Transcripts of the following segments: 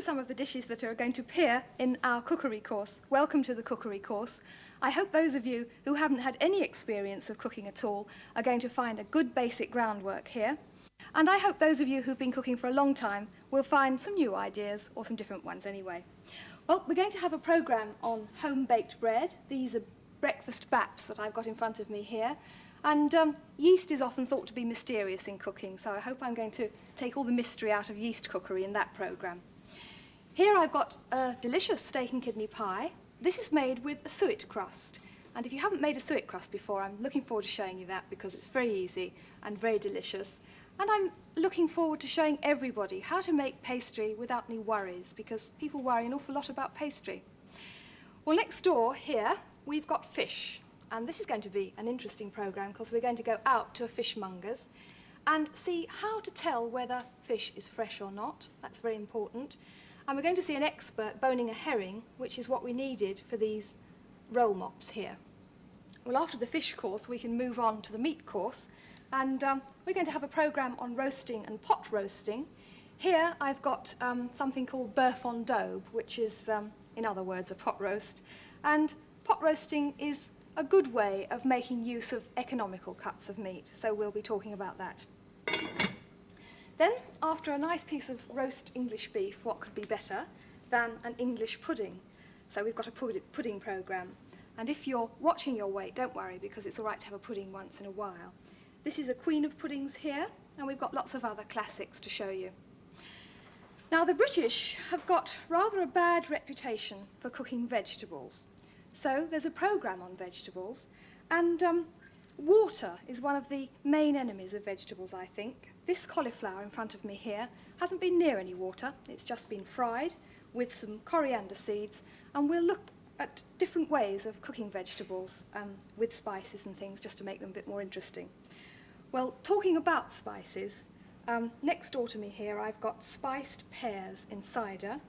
some of the dishes that are going to appear in our cookery course. Welcome to the cookery course. I hope those of you who haven't had any experience of cooking at all are going to find a good basic groundwork here. And I hope those of you who've been cooking for a long time will find some new ideas, or some different ones anyway. Well, we're going to have a programme on home-baked bread. These are breakfast baps that I've got in front of me here. And yeast is often thought to be mysterious in cooking, so I hope I'm going to take all the mystery out of yeast cookery in that programme. Here I've got a delicious steak and kidney pie. This is made with a suet crust. And if you haven't made a suet crust before, I'm looking forward to showing you that because it's very easy and very delicious. And I'm looking forward to showing everybody how to make pastry without any worries, because people worry an awful lot about pastry. Well, next door here, we've got fish. And this is going to be an interesting programme because we're going to go out to a fishmonger's and see how to tell whether fish is fresh or not. That's very important. And we're going to see an expert boning a herring, which is what we needed for these roll mops here. Well, after the fish course, we can move on to the meat course. And we're going to have a programme on roasting and pot roasting. Here I've got something called beurre en daube, which is, in other words, a pot roast. And pot roasting is a good way of making use of economical cuts of meat, so we'll be talking about that. Then, after a nice piece of roast English beef, what could be better than an English pudding? So we've got a pudding programme. And if you're watching your weight, don't worry, because it's all right to have a pudding once in a while. This is a queen of puddings here, and we've got lots of other classics to show you. Now, the British have got rather a bad reputation for cooking vegetables. So there's a programme on vegetables, and water is one of the main enemies of vegetables, I think. This cauliflower in front of me here hasn't been near any water. It's just been fried with some coriander seeds, and we'll look at different ways of cooking vegetables with spices and things just to make them a bit more interesting. Well, talking about spices, next door to me here I've got spiced pears in cider.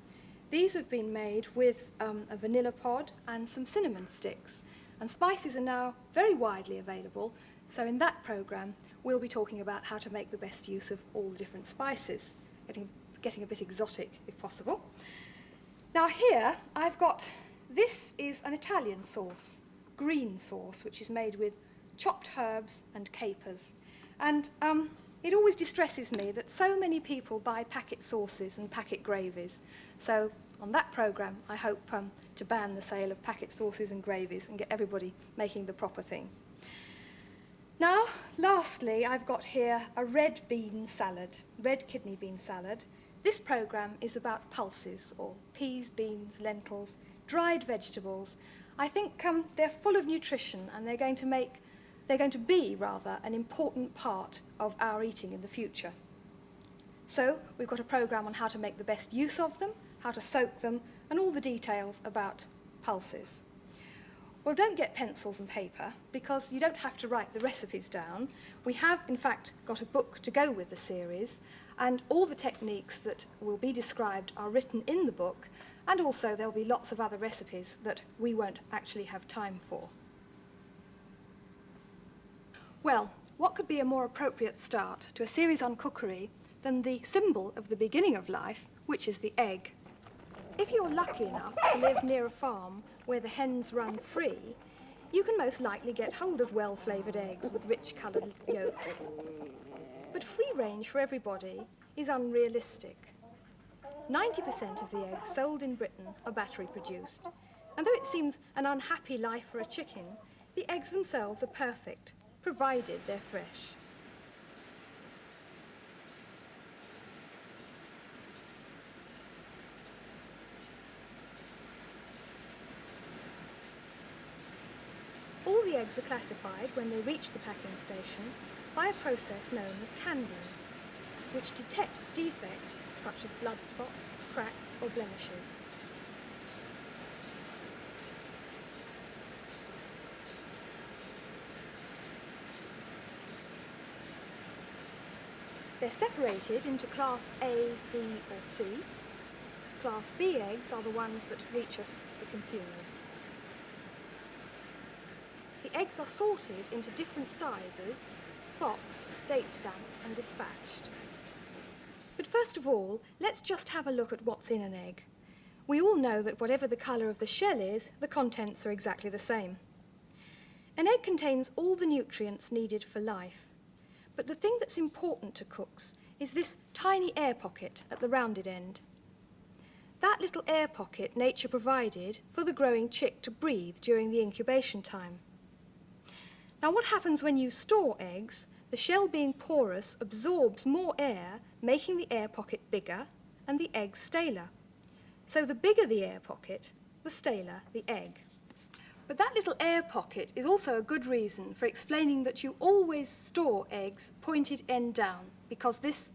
These have been made with a vanilla pod and some cinnamon sticks. And spices are now very widely available, so in that programme we'll be talking about how to make the best use of all the different spices, getting a bit exotic if possible. Now here I've got, this is an Italian sauce, green sauce, which is made with chopped herbs and capers. And it always distresses me that so many people buy packet sauces and packet gravies. So on that programme, I hope to ban the sale of packet sauces and gravies and get everybody making the proper thing. Now, lastly, I've got here a red bean salad, red kidney bean salad. This programme is about pulses, or peas, beans, lentils, dried vegetables. I think they're full of nutrition, and they're going to be an important part of our eating in the future. So we've got a programme on how to make the best use of them, how to soak them, and all the details about pulses. Well, don't get pencils and paper, because you don't have to write the recipes down. We have, in fact, got a book to go with the series, and all the techniques that will be described are written in the book, and also there'll be lots of other recipes that we won't actually have time for. Well, what could be a more appropriate start to a series on cookery than the symbol of the beginning of life, which is the egg? If you're lucky enough to live near a farm where the hens run free, you can most likely get hold of well-flavoured eggs with rich coloured yolks. But free range for everybody is unrealistic. 90% of the eggs sold in Britain are battery produced, and though it seems an unhappy life for a chicken, the eggs themselves are perfect, provided they're fresh. All the eggs are classified when they reach the packing station by a process known as canning, which detects defects such as blood spots, cracks or blemishes. They're separated into Class A, B or C. Class B eggs are the ones that reach us, the consumers. The eggs are sorted into different sizes, boxed, date stamped and dispatched. But first of all, let's just have a look at what's in an egg. We all know that whatever the colour of the shell is, the contents are exactly the same. An egg contains all the nutrients needed for life. But the thing that's important to cooks is this tiny air pocket at the rounded end. That little air pocket nature provided for the growing chick to breathe during the incubation time. Now what happens when you store eggs? The shell being porous absorbs more air, making the air pocket bigger and the egg staler. So the bigger the air pocket, the staler the egg. But that little air pocket is also a good reason for explaining that you always store eggs pointed end down, because this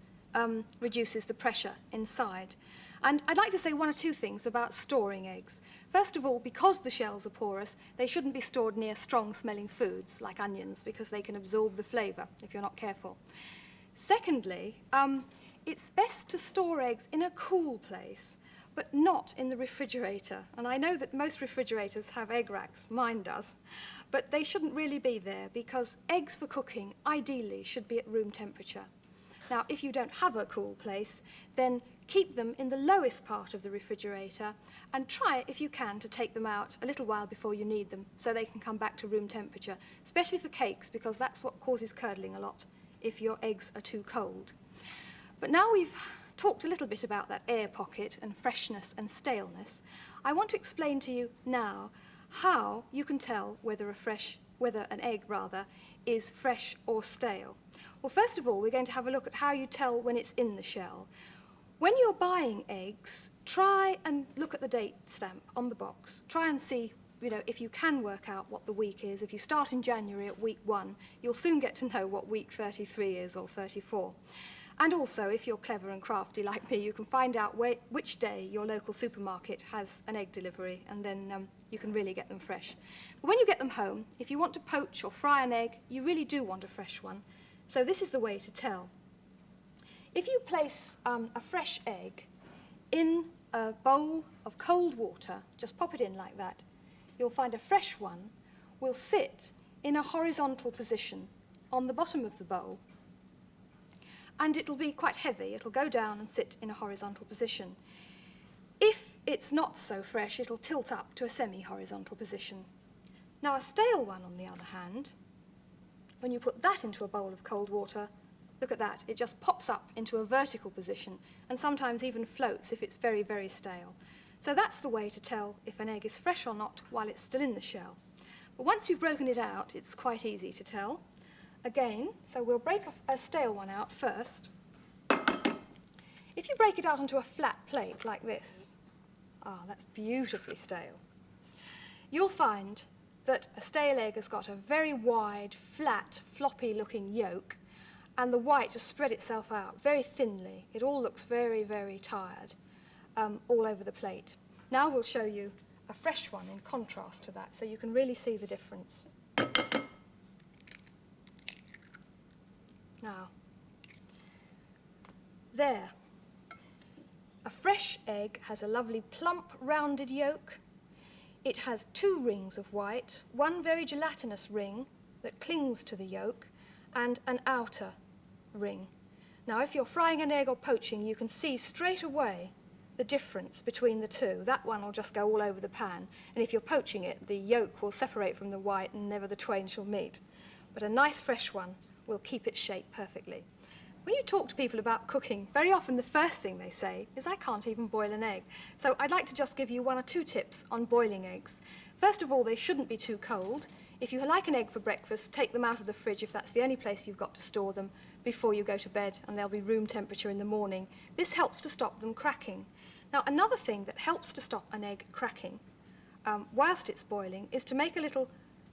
reduces the pressure inside. And I'd like to say one or two things about storing eggs. First of all, because the shells are porous, they shouldn't be stored near strong-smelling foods like onions, because they can absorb the flavour if you're not careful. Secondly, it's best to store eggs in a cool place, but not in the refrigerator. And I know that most refrigerators have egg racks, mine does, but they shouldn't really be there, because eggs for cooking ideally should be at room temperature. Now, if you don't have a cool place, then keep them in the lowest part of the refrigerator and try, if you can, to take them out a little while before you need them so they can come back to room temperature, especially for cakes, because that's what causes curdling a lot if your eggs are too cold. But now we've talked a little bit about that air pocket and freshness and staleness, I want to explain to you now how you can tell whether an egg is fresh or stale. Well, first of all, we're going to have a look at how you tell when it's in the shell. When you're buying eggs, try and look at the date stamp on the box. Try and see, if you can work out what the week is. If you start in January at week 1, you'll soon get to know what week 33 is or 34. And also, if you're clever and crafty like me, you can find out which day your local supermarket has an egg delivery, and then you can really get them fresh. But when you get them home, if you want to poach or fry an egg, you really do want a fresh one. So this is the way to tell. If you place a fresh egg in a bowl of cold water, just pop it in like that, you'll find a fresh one will sit in a horizontal position on the bottom of the bowl. And it'll be quite heavy. It'll go down and sit in a horizontal position. If it's not so fresh, it'll tilt up to a semi-horizontal position. Now, a stale one, on the other hand, when you put that into a bowl of cold water, look at that, it just pops up into a vertical position and sometimes even floats if it's very, very stale. So that's the way to tell if an egg is fresh or not while it's still in the shell. But once you've broken it out, it's quite easy to tell. Again, so we'll break a stale one out first. If you break it out onto a flat plate like this, that's beautifully stale, you'll find that a stale egg has got a very wide, flat, floppy-looking yolk, and the white has spread itself out very thinly. It all looks very, very tired all over the plate. Now we'll show you a fresh one in contrast to that, so you can really see the difference. Now, there. A fresh egg has a lovely plump, rounded yolk. It has 2 rings of white, one very gelatinous ring that clings to the yolk, and an outer ring. Now, if you're frying an egg or poaching, you can see straight away the difference between the two. That one will just go all over the pan, and if you're poaching it, the yolk will separate from the white and never the twain shall meet. But a nice fresh one will keep its shape perfectly. When you talk to people about cooking, very often the first thing they say is, I can't even boil an egg. So I'd like to just give you 1 or 2 tips on boiling eggs. First of all, they shouldn't be too cold. If you like an egg for breakfast, take them out of the fridge if that's the only place you've got to store them before you go to bed, and they'll be room temperature in the morning. This helps to stop them cracking. Now, another thing that helps to stop an egg cracking whilst it's boiling is to make a little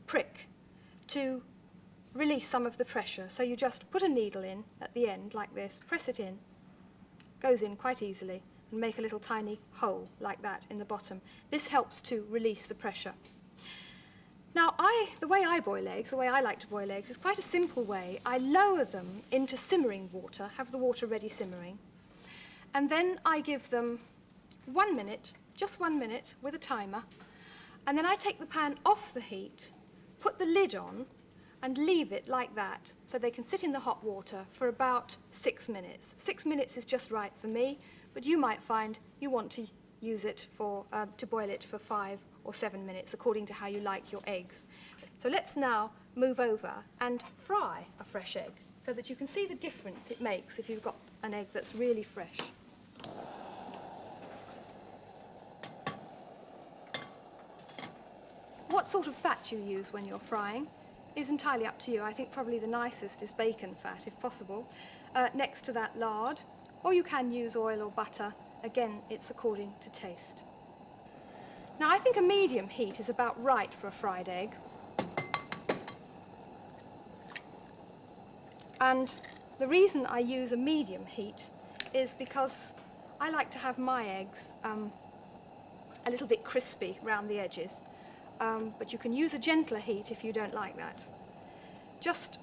prick to release some of the pressure. So you just put a needle in at the end like this, press it in, goes in quite easily, and make a little tiny hole like that in the bottom. This helps to release the pressure. Now, the way I boil eggs, the way I like to boil eggs, is quite a simple way. I lower them into simmering water, have the water ready simmering, and then I give them 1 minute, just 1 minute with a timer, and then I take the pan off the heat, put the lid on, and leave it like that so they can sit in the hot water for about 6 minutes. 6 minutes is just right for me, but you might find you want to use it to boil it for 5 or 7 minutes according to how you like your eggs. So let's now move over and fry a fresh egg so that you can see the difference it makes if you've got an egg that's really fresh. What sort of fat you use when you're frying is entirely up to you. I think probably the nicest is bacon fat, if possible. Next to that, lard, or you can use oil or butter. Again, it's according to taste. Now, I think a medium heat is about right for a fried egg. And the reason I use a medium heat is because I like to have my eggs a little bit crispy round the edges. But you can use a gentler heat if you don't like that. Just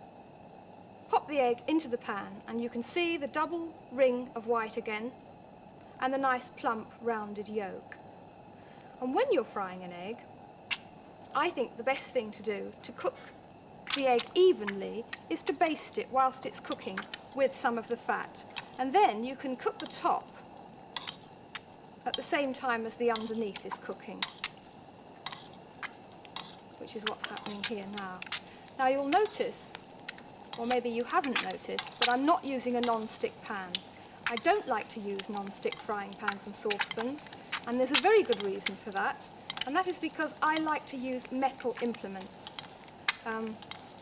pop the egg into the pan and you can see the double ring of white again and the nice plump rounded yolk. And when you're frying an egg, I think the best thing to do to cook the egg evenly is to baste it whilst it's cooking with some of the fat. And then you can cook the top at the same time as the underneath is cooking, which is what's happening here now. Now you'll notice, or maybe you haven't noticed, but I'm not using a non-stick pan. I don't like to use non-stick frying pans and saucepans, and there's a very good reason for that, and that is because I like to use metal implements.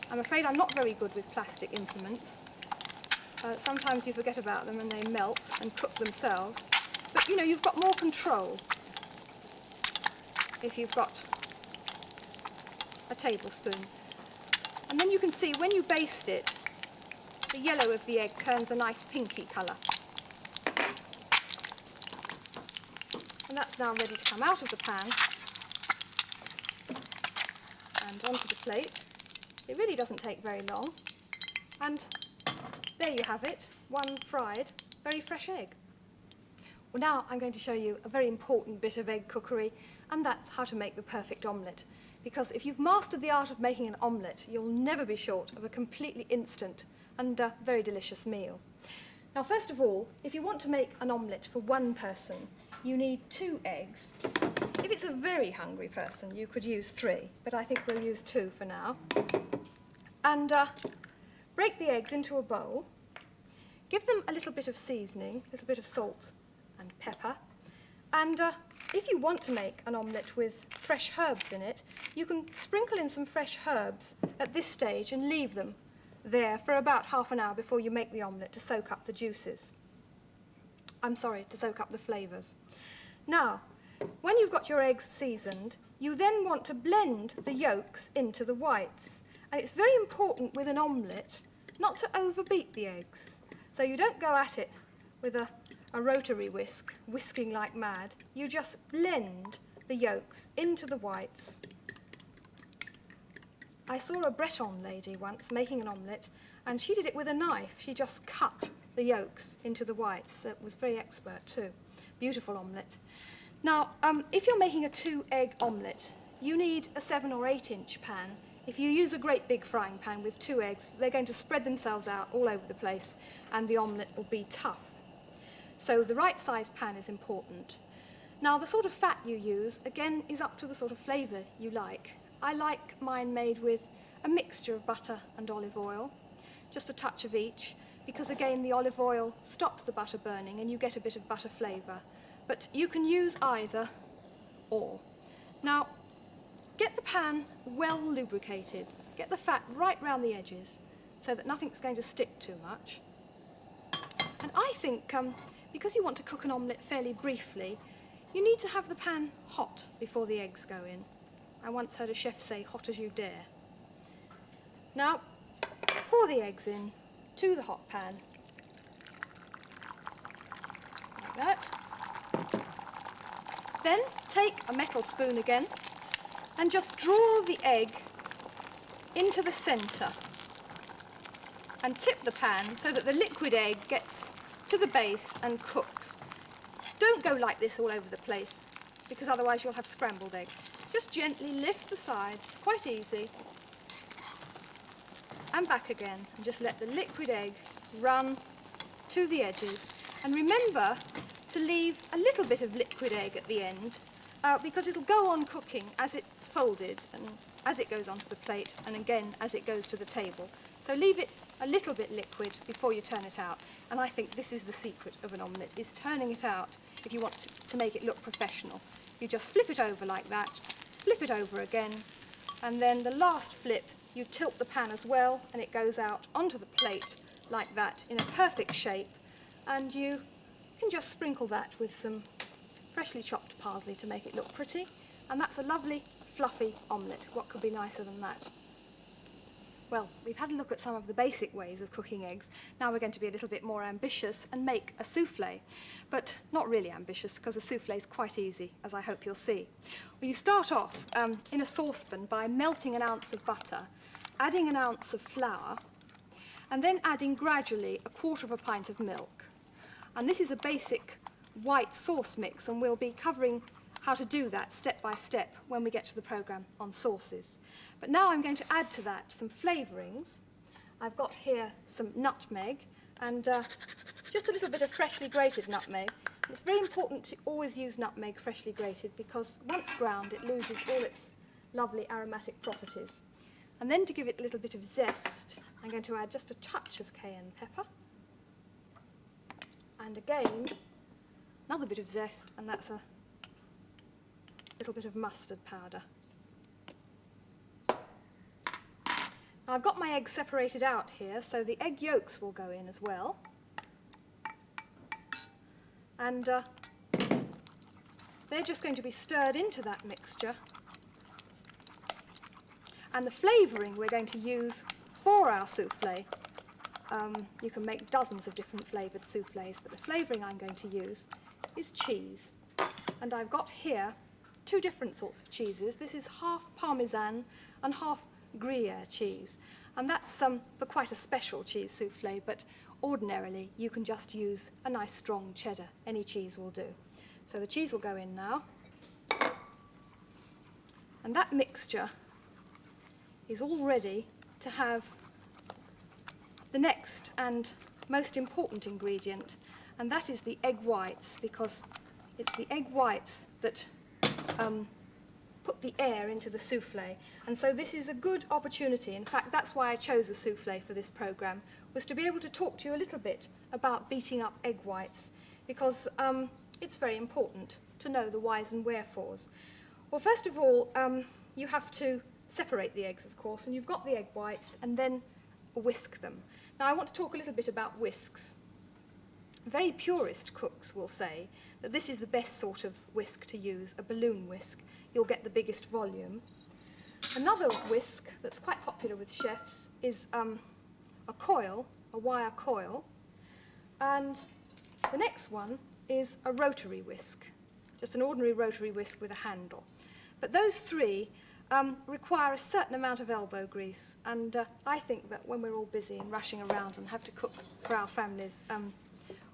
I'm afraid I'm not very good with plastic implements. Sometimes you forget about them and they melt and cook themselves, but you know, you've got more control if you've got a tablespoon. And then you can see when you baste it, the yellow of the egg turns a nice pinky colour. And that's now ready to come out of the pan and onto the plate. It really doesn't take very long. And there you have it, one fried, very fresh egg. Well, now I'm going to show you a very important bit of egg cookery, and that's how to make the perfect omelette. Because if you've mastered the art of making an omelette, you'll never be short of a completely instant and very delicious meal. Now, first of all, if you want to make an omelette for one person, you need 2 eggs. If it's a very hungry person, you could use 3, but I think we'll use 2 for now. And break the eggs into a bowl. Give them a little bit of seasoning, a little bit of salt and pepper. And if you want to make an omelette with fresh herbs in it, you can sprinkle in some fresh herbs at this stage and leave them there for about half an hour before you make the omelette to soak up the juices. To soak up the flavours. Now, when you've got your eggs seasoned, you then want to blend the yolks into the whites. And it's very important with an omelette not to overbeat the eggs. So you don't go at it with a rotary whisk, whisking like mad. You just blend the yolks into the whites. I saw a Breton lady once making an omelette, and she did it with a knife. She just cut the yolks into the whites. It was very expert too. Beautiful omelette. Now, if you're making a 2-egg omelette, you need a 7 or 8 inch pan. If you use a great big frying pan with 2 eggs, they're going to spread themselves out all over the place, and the omelette will be tough. So the right size pan is important. Now, the sort of fat you use, again, is up to the sort of flavour you like. I like mine made with a mixture of butter and olive oil, just a touch of each, because again, the olive oil stops the butter burning and you get a bit of butter flavour. But you can use either or. Now, get the pan well lubricated. Get the fat right round the edges so that nothing's going to stick too much. And I think, because you want to cook an omelette fairly briefly, you need to have the pan hot before the eggs go in. I once heard a chef say, hot as you dare. Now, pour the eggs in to the hot pan, like that. Then take a metal spoon again and just draw the egg into the centre and tip the pan so that the liquid egg gets to the base and cooks. Don't go like this all over the place, because otherwise you'll have scrambled eggs. Just gently lift the sides, it's quite easy. and back again, and just let the liquid egg run to the edges. And remember to leave a little bit of liquid egg at the end because it'll go on cooking as it's folded and as it goes onto the plate, and again as it goes to the table. So leave it a little bit liquid before you turn it out. And I think this is the secret of an omelette, is turning it out if you want to make it look professional. You just flip it over like that, flip it over again, and then the last flip you tilt the pan as well, and it goes out onto the plate like that in a perfect shape. And you can just sprinkle that with some freshly chopped parsley to make it look pretty. And that's a lovely, fluffy omelette. What could be nicer than that? Well, we've had a look at some of the basic ways of cooking eggs. Now we're going to be a little bit more ambitious and make a souffle. But not really ambitious, because a souffle is quite easy, as I hope you'll see. Well, you start off in a saucepan by melting an ounce of butter, adding an ounce of flour, and then adding gradually 1/4 pint of milk. And this is a basic white sauce mix, and we'll be covering how to do that step by step when we get to the programme on sauces. But now I'm going to add to that some flavourings. I've got here some nutmeg and just a little bit of freshly grated nutmeg. It's very important to always use nutmeg freshly grated, because once ground it loses all its lovely aromatic properties. And then to give it a little bit of zest, I'm going to add just a touch of cayenne pepper. And again, another bit of zest, and that's a little bit of mustard powder. Now I've got my eggs separated out here, so the egg yolks will go in as well. And they're just going to be stirred into that mixture. And the flavouring we're going to use for our souffle, you can make dozens of different flavoured souffles, but the flavouring I'm going to use is cheese. And I've got here 2 different sorts of cheeses. This is half Parmesan and half Gruyere cheese. And that's for quite a special cheese souffle, but ordinarily you can just use a nice strong cheddar. Any cheese will do. So the cheese will go in now. And that mixture is all ready to have the next and most important ingredient, and that is the egg whites, because it's the egg whites that put the air into the souffle. And so this is a good opportunity. In fact, that's why I chose a souffle for this programme, was to be able to talk to you a little bit about beating up egg whites, because it's very important to know the whys and wherefores. Well, first of all, you have to separate the eggs, of course, and you've got the egg whites, and then whisk them. Now, I want to talk a little bit about whisks. Very purist cooks will say that this is the best sort of whisk to use, a balloon whisk. You'll get the biggest volume. Another whisk that's quite popular with chefs is a coil, a wire coil, and the next one is a rotary whisk, just an ordinary rotary whisk with a handle. But those 3 require a certain amount of elbow grease, and I think that when we're all busy and rushing around and have to cook for our families,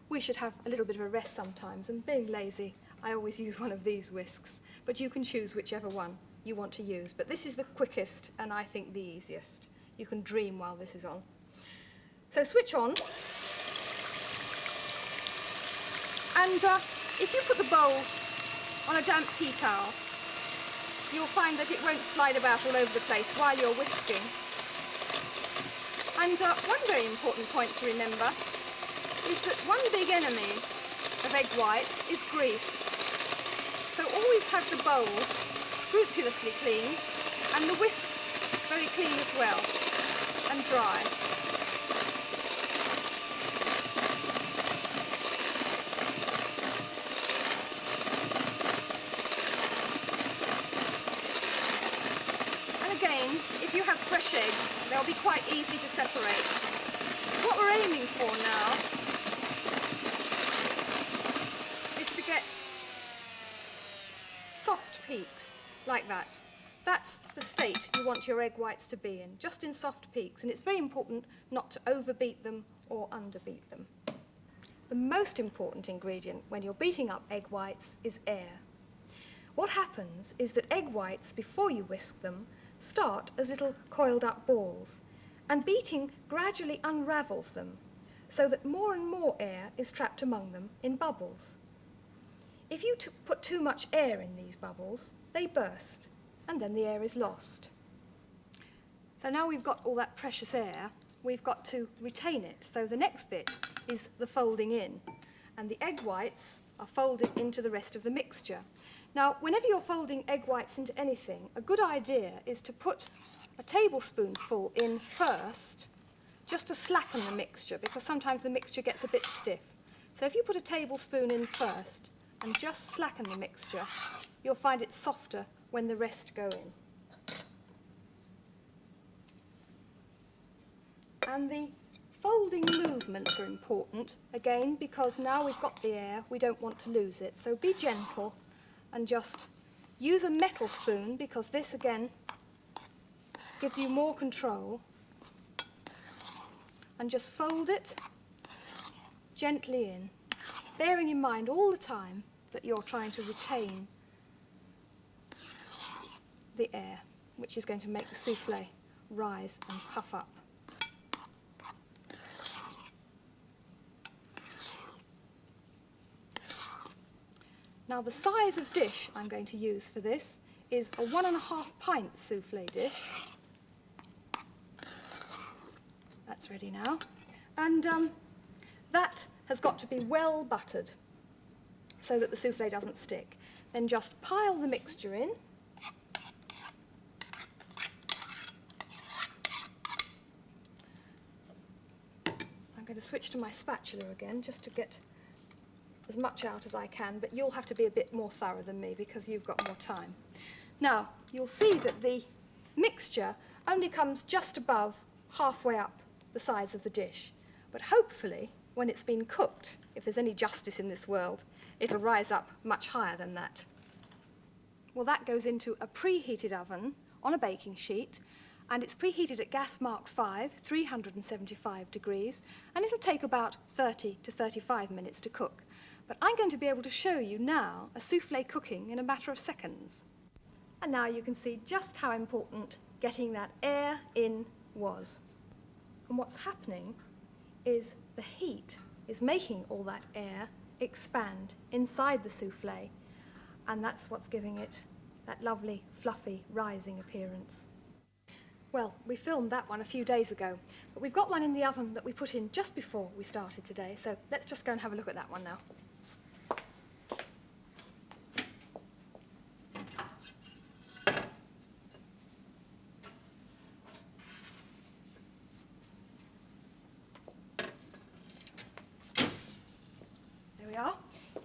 we should have a little bit of a rest sometimes, and being lazy, I always use one of these whisks, but you can choose whichever one you want to use. But this is the quickest and I think the easiest. You can dream while this is on. So switch on, and if you put the bowl on a damp tea towel, you'll find that it won't slide about all over the place while you're whisking. And one very important point to remember is that one big enemy of egg whites is grease. So always have the bowl scrupulously clean, and the whisks very clean as well, and dry. If you have fresh eggs, they'll be quite easy to separate. What we're aiming for now is to get soft peaks like that. That's the state you want your egg whites to be in, just in soft peaks, and it's very important not to overbeat them or underbeat them. The most important ingredient when you're beating up egg whites is air. What happens is that egg whites, before you whisk them, start as little coiled up balls, and beating gradually unravels them so that more and more air is trapped among them in bubbles. If you put too much air in these bubbles, they burst, and then the air is lost. So now we've got all that precious air, we've got to retain it. So the next bit is the folding in, and the egg whites are folded into the rest of the mixture. Now, whenever you're folding egg whites into anything, a good idea is to put a tablespoonful in first, just to slacken the mixture, because sometimes the mixture gets a bit stiff. So if you put a tablespoon in first and just slacken the mixture, you'll find it softer when the rest go in. And the folding movements are important, again, because now we've got the air, we don't want to lose it. So be gentle and just use a metal spoon, because this, again, gives you more control. And just fold it gently in, bearing in mind all the time that you're trying to retain the air, which is going to make the soufflé rise and puff up. Now, the size of dish I'm going to use for this is a 1.5 pint soufflé dish. That's ready now. And that has got to be well buttered so that the soufflé doesn't stick. Then just pile the mixture in. I'm going to switch to my spatula again just to get as much out as I can, but you'll have to be a bit more thorough than me because you've got more time. Now, you'll see that the mixture only comes just above halfway up the sides of the dish, but hopefully when it's been cooked, if there's any justice in this world, it'll rise up much higher than that. Well, that goes into a preheated oven on a baking sheet, and it's preheated at gas mark 5, 375 degrees, and it'll take about 30 to 35 minutes to cook. But I'm going to be able to show you now a soufflé cooking in a matter of seconds. And now you can see just how important getting that air in was. And what's happening is the heat is making all that air expand inside the soufflé, and that's what's giving it that lovely, fluffy, rising appearance. Well, we filmed that one a few days ago, but we've got one in the oven that we put in just before we started today, so let's just go and have a look at that one now.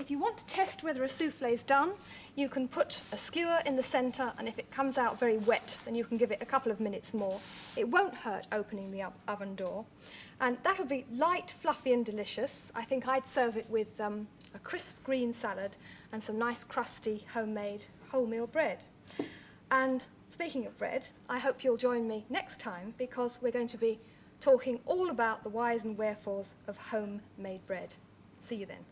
If you want to test whether a soufflé is done, you can put a skewer in the centre, and if it comes out very wet, then you can give it a couple of minutes more. It won't hurt opening the oven door. And that'll be light, fluffy and delicious. I think I'd serve it with a crisp green salad and some nice crusty homemade wholemeal bread. And speaking of bread, I hope you'll join me next time, because we're going to be talking all about the whys and wherefores of homemade bread. See you then.